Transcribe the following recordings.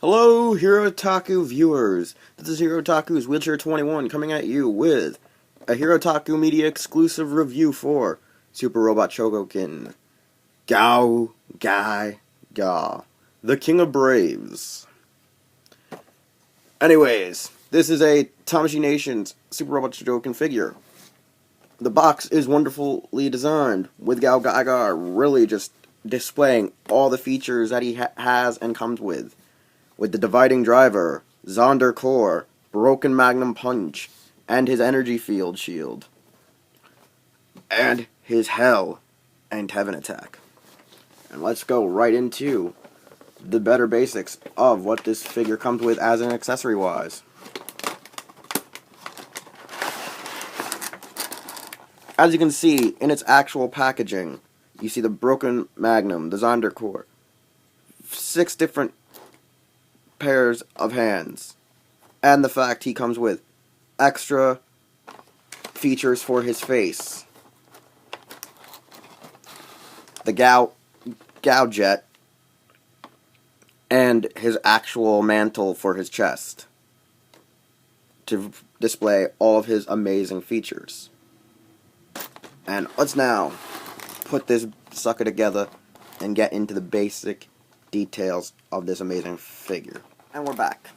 Hello, Herotaku viewers. This is Herotaku's Wheelchair 21 coming at you with a Herotaku Media exclusive review for Super Robot Chogokin GaoGaiGar, the King of Braves. Anyways, this is a Tamashii Nation's Super Robot Chogokin figure. The box is wonderfully designed, with GaoGaiGar really just displaying all the features that he has and comes with the dividing driver, Zonder core, broken magnum punch, and his energy field shield, and his hell and heaven attack. And let's go right into the better basics of what this figure comes with as an accessory wise. As you can see in its actual packaging, you see the broken magnum, the Zonder core, 6 different pairs of hands, and the fact he comes with extra features for his face. The Gaujet, and his actual mantle for his chest to display all of his amazing features. And let's now put this sucker together and get into the basic details of this amazing figure. And we're back.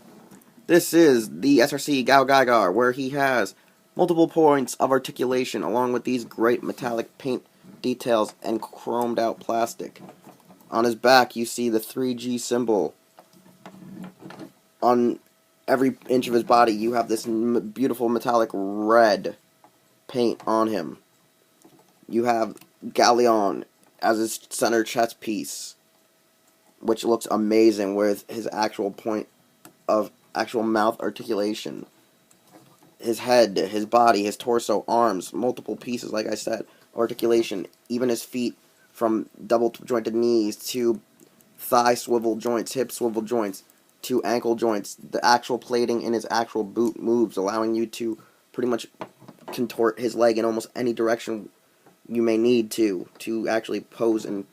This is the SRC GaoGaiGar, where he has multiple points of articulation along with these great metallic paint details and chromed out plastic. On his back you see the 3G symbol. On every inch of his body you have this beautiful metallic red paint on him. You have Galleon as his center chest piece, which looks amazing with his actual point of actual mouth articulation. His head, his body, his torso, arms, multiple pieces, like I said, articulation. Even his feet, from double jointed knees to thigh swivel joints, hip swivel joints, to ankle joints. The actual plating in his actual boot moves, allowing you to pretty much contort his leg in almost any direction you may need to actually pose and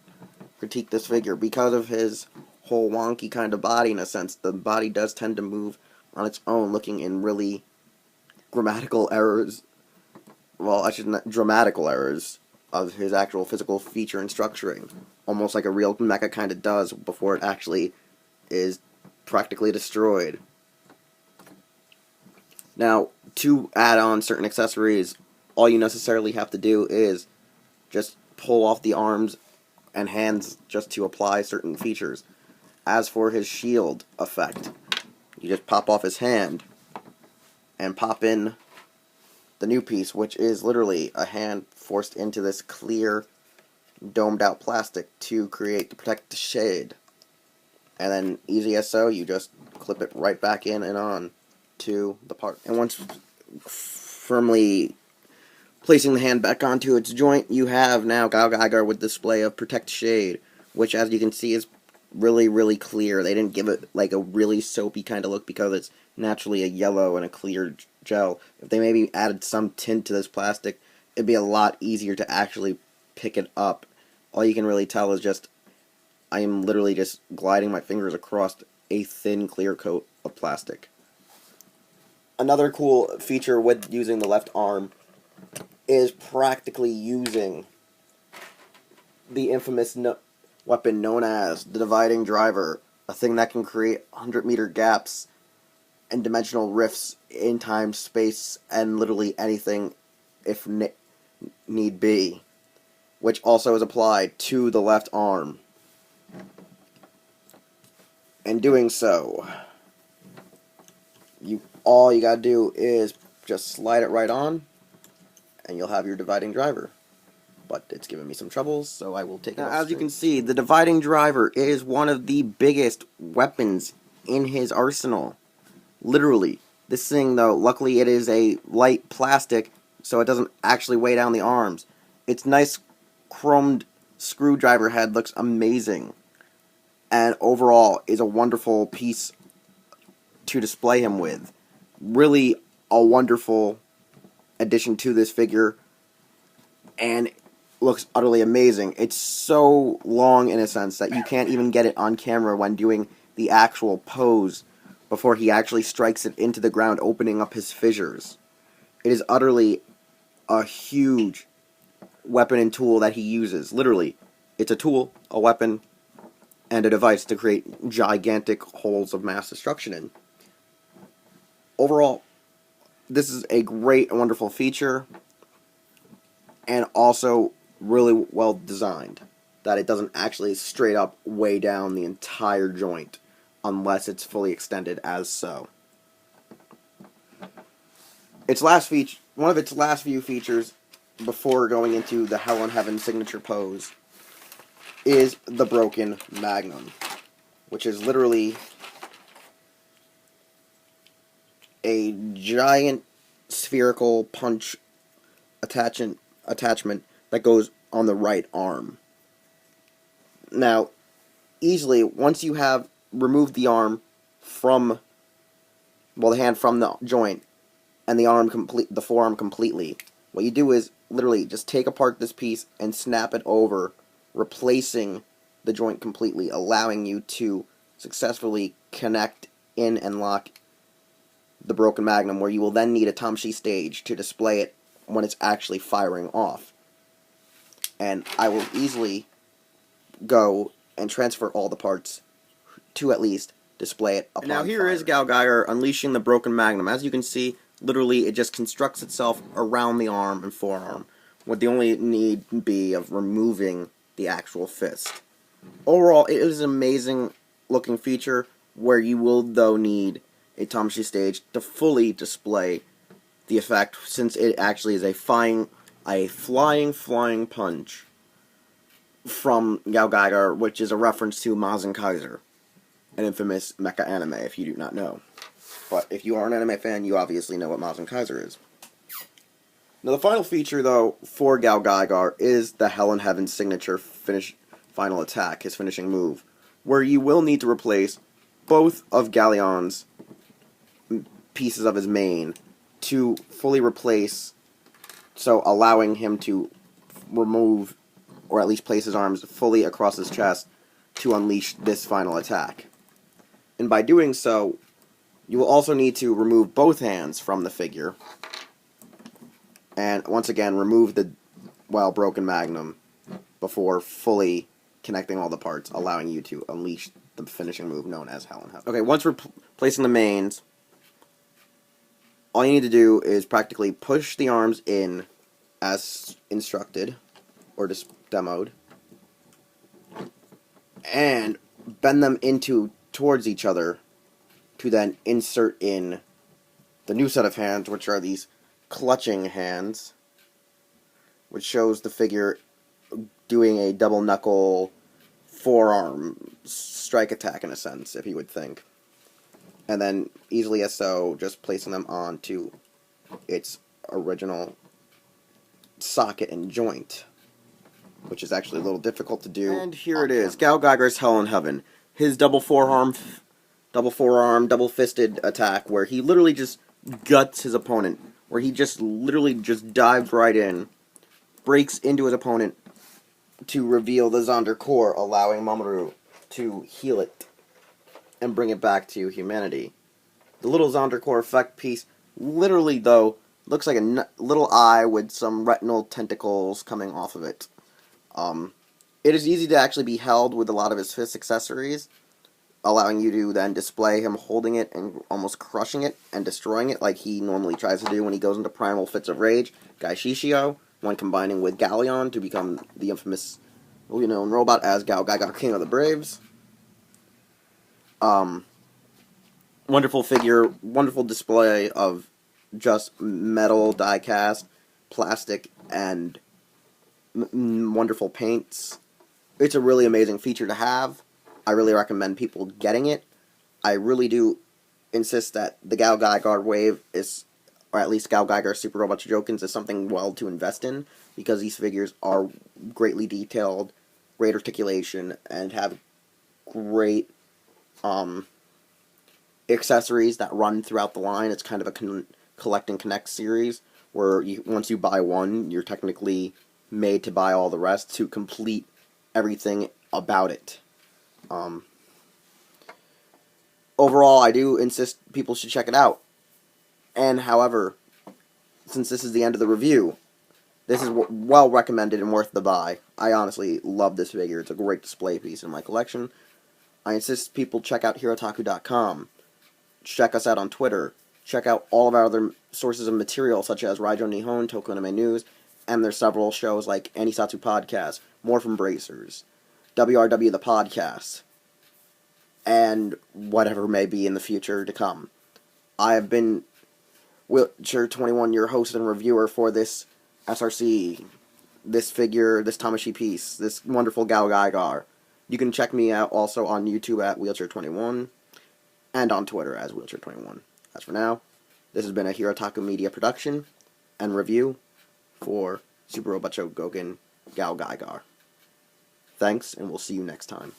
critique this figure. Because of his whole wonky kind of body, in a sense, the body does tend to move on its own, looking in really grammatical errors, well, actually not dramatical errors of his actual physical feature and structuring, almost like a real mecha kind of does before it actually is practically destroyed. Now, to add on certain accessories, all you necessarily have to do is just pull off the arms and hands just to apply certain features. As for his shield effect, you just pop off his hand and pop in the new piece, which is literally a hand forced into this clear domed out plastic to create the protect the shade. And then easy as so, you just clip it right back in and on to the part. And once firmly placing the hand back onto its joint, you have now GaoGaiGar with display of Protect Shade, which, as you can see, is really, really clear. They didn't give it like a really soapy kind of look because it's naturally a yellow and a clear gel. If they maybe added some tint to this plastic, it'd be a lot easier to actually pick it up. All you can really tell is just I am literally just gliding my fingers across a thin, clear coat of plastic. Another cool feature with using the left arm is practically using the infamous weapon known as the dividing driver, a thing that can create 100-meter gaps and dimensional rifts in time, space, and literally anything if need be, which also is applied to the left arm. In doing so, all you gotta do is just slide it right on, and you'll have your dividing driver. But it's giving me some troubles, so I will take it off. As you can see, the dividing driver is one of the biggest weapons in his arsenal. Literally. This thing, though, luckily it is a light plastic, so it doesn't actually weigh down the arms. Its nice chromed screwdriver head looks amazing, and overall is a wonderful piece to display him with. Really a wonderful addition to this figure, and looks utterly amazing. It's so long in a sense that you can't even get it on camera when doing the actual pose before he actually strikes it into the ground, opening up his fissures. It is utterly a huge weapon and tool that he uses. Literally, it's a tool, a weapon, and a device to create gigantic holes of mass destruction in. Overall, this is a great and wonderful feature, and also really well designed, that it doesn't actually straight up weigh down the entire joint unless it's fully extended as so. One of its last few features before going into the Hell in Heaven signature pose is the Broken Magnum, which is literally a giant spherical punch attachment that goes on the right arm. Now, easily, once you have removed the arm from, well, the hand from the joint, and the forearm completely, what you do is literally just take apart this piece and snap it over, replacing the joint completely, allowing you to successfully connect in and lock the Broken Magnum, where you will then need a Tamshi stage to display it when it's actually firing off. And I will easily go and transfer all the parts to at least display it upon firing. Now here is GaoGaiGar unleashing the Broken Magnum. As you can see, literally it just constructs itself around the arm and forearm, with the only need be of removing the actual fist. Overall, it is an amazing looking feature where you will though need a Tamshi stage to fully display the effect, since it actually is a flying punch from GaoGaiGar, which is a reference to Mazen Kaiser, an infamous mecha anime, if you do not know. But if you are an anime fan, you obviously know what Mazen Kaiser is. Now the final feature, though, for GaoGaiGar is the Hell in Heaven signature final attack, his finishing move, where you will need to replace both of Galleon's pieces of his mane to fully replace, so allowing him to remove, or at least place his arms fully across his chest to unleash this final attack. And by doing so, you will also need to remove both hands from the figure, and once again remove the Broken Magnum before fully connecting all the parts, allowing you to unleash the finishing move known as Hell in Heaven. Okay, once we're placing the mains, all you need to do is practically push the arms in as instructed, or just demoed, and bend them towards each other to then insert in the new set of hands, which are these clutching hands, which shows the figure doing a double knuckle forearm strike attack in a sense, if you would think. And then easily as so, just placing them onto its original socket and joint, which is actually a little difficult to do. And here it is, GaoGaiGar's Hell in Heaven. His double forearm, double fisted attack, where he literally just guts his opponent, where he just literally just dives right in, breaks into his opponent to reveal the Zonder core, allowing Mamoru to heal it and bring it back to humanity. The little Zonder core effect piece, literally though, looks like a little eye with some retinal tentacles coming off of it. It is easy to actually be held with a lot of his fist accessories, allowing you to then display him holding it and almost crushing it and destroying it like he normally tries to do when he goes into primal fits of rage, Gaishishio, when combining with Galleon to become the infamous, known robot as GaoGaiGar, King of the Braves. Wonderful figure, wonderful display of just metal, die-cast, plastic, and wonderful paints. It's a really amazing feature to have. I really recommend people getting it. I really do insist that the GaoGaiGar wave is, or at least GaoGaiGar Super Robot Chogokins, is something well to invest in, because these figures are greatly detailed, great articulation, and have great accessories that run throughout the line. It's kind of a collect and connect series, where once you buy one, you're technically made to buy all the rest to complete everything about it. overall, I do insist people should check it out. And however, since this is the end of the review, this is well recommended and worth the buy. I honestly love this figure. It's a great display piece in my collection. I insist people check out Herotaku.com. Check us out on Twitter. Check out all of our other sources of material, such as Raijo Nihon, Tokyo Anime News, and there's several shows like Anisatsu Podcast, More from Bracers, WRW the Podcast, and whatever may be in the future to come. I have been Wheelchair21, your host and reviewer for this SRC, this figure, this Tamashi piece, this wonderful GaoGaiGar. You can check me out also on YouTube at Wheelchair21 and on Twitter as Wheelchair21. As for now, this has been a Herotaku Media production and review for Super Robot Chogokin GaoGaiGar. Thanks, and we'll see you next time.